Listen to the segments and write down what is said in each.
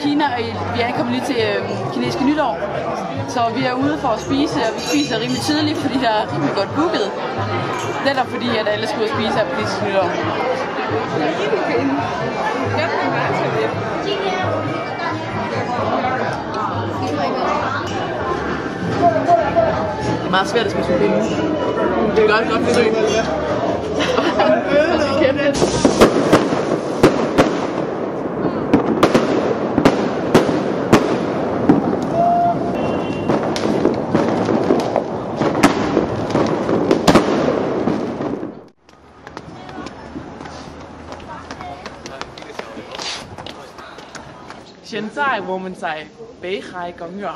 Kina, og vi ankommer lige til kinesiske nytår. Så vi er ude for at spise, og vi spiser rimelig tidligt, fordi der er rimelig godt booket. Netop fordi, at alle skal ud og spise her på kinesiske nytår. Det er meget svært at spise med pinde. Det er godt forsøg. Hiện在我们在北海公园。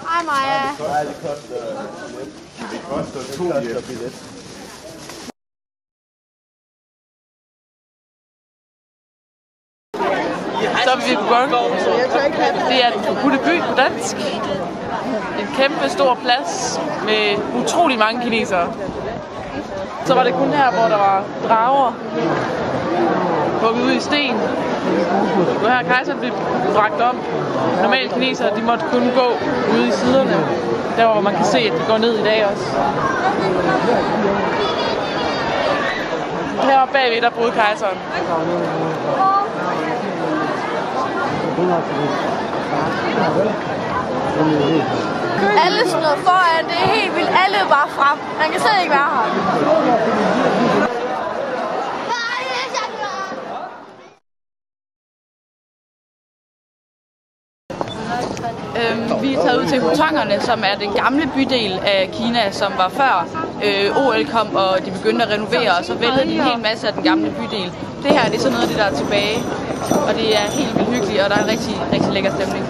Hej Maja. Det koster 2 billet. Så er vi på gang. Det er den forbudte by på dansk. En kæmpe stor plads med utrolig mange kinesere. Så var det kun her, hvor der var drager hugget ud i sten. Nu her kejseren blev bragt om. Normalt kinesere, de måtte kun gå ude i siderne. Der hvor man kan se, at de går ned i dag også. Her bagved, der boede kejseren. Alle stod foran, det er helt vildt. Alle var frem. Man kan slet ikke være her. Vi er taget ud til Hutongerne, som er den gamle bydel af Kina, som var før OL kom, og de begyndte at renovere, og så væltede de en hel masse af den gamle bydel. Det her det er sådan noget af det, der er tilbage, og det er helt vildt hyggeligt, og der er en rigtig, rigtig lækker stemning.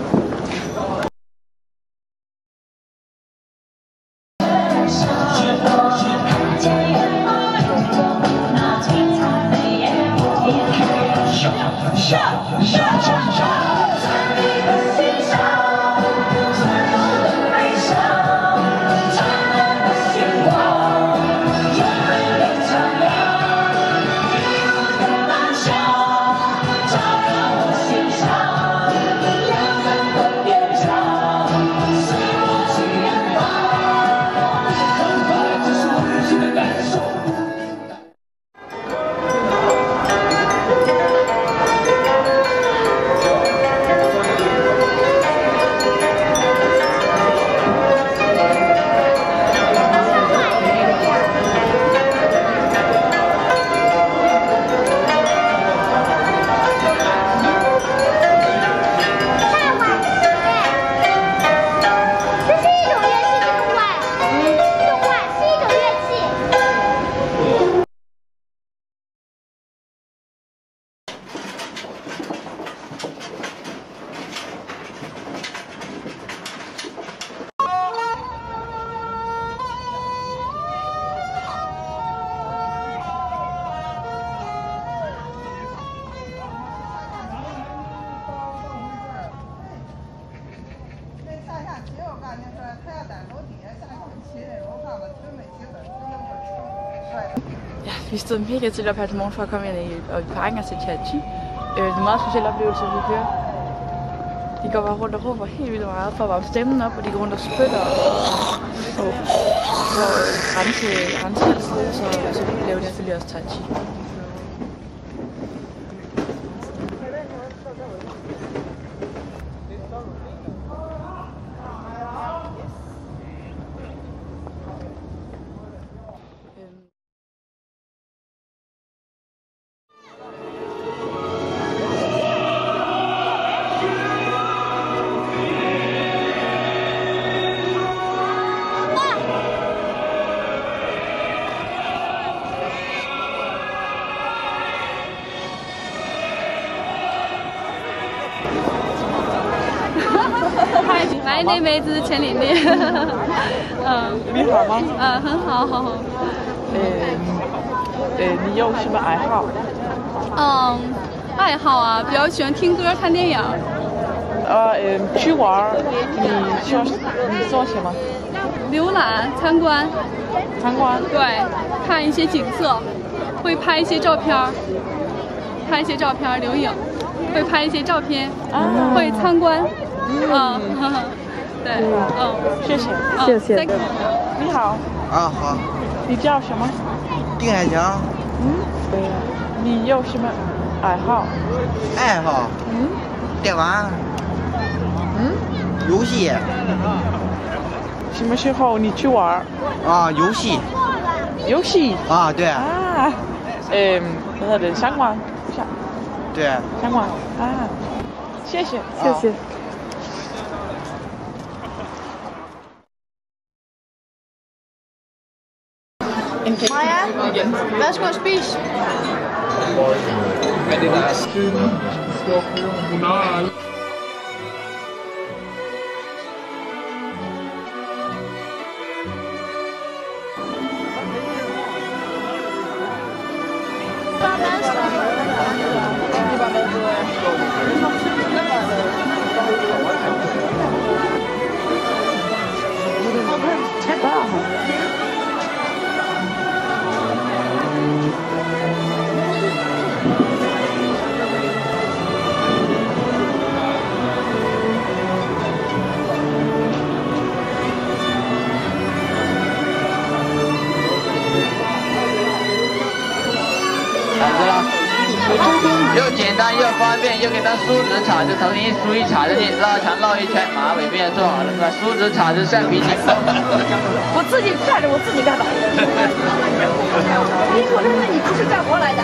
Ja, vi stod mega til op her til morgen for at komme ind i parken og se Tai Chi. Det er en meget speciel oplevelse, vi kører. De går bare rundt og råber helt vildt meget for at varme stemmen op, og de går rundt og spytter og rense halsen, så laver de selvfølgelig også Tai Chi. My name is Chen Lin. 你好吗？很好，好好。你有什么爱好？爱好啊，比较喜欢听歌、看电影。去玩，你做什么？浏览、参观。参观。对，看一些景色，会拍一些照片，留影，会拍一些照片，会参观。对，谢谢，谢谢。你好。啊，好。你叫什么？丁海强。你有什么爱好？爱好？电玩。游戏。什么时候你去玩？啊，游戏。游戏？啊，对。啊，那他的相关，对。相关啊，谢谢，谢谢。Maja, værsgo at spise.又简单又方便，又可以当梳子、铲子，头顶一梳一铲子，绕墙绕一圈，马尾辫做好了是吧？梳子、铲子、橡皮筋。我自己站着，我自己干吧。你说这是你不是干活来的？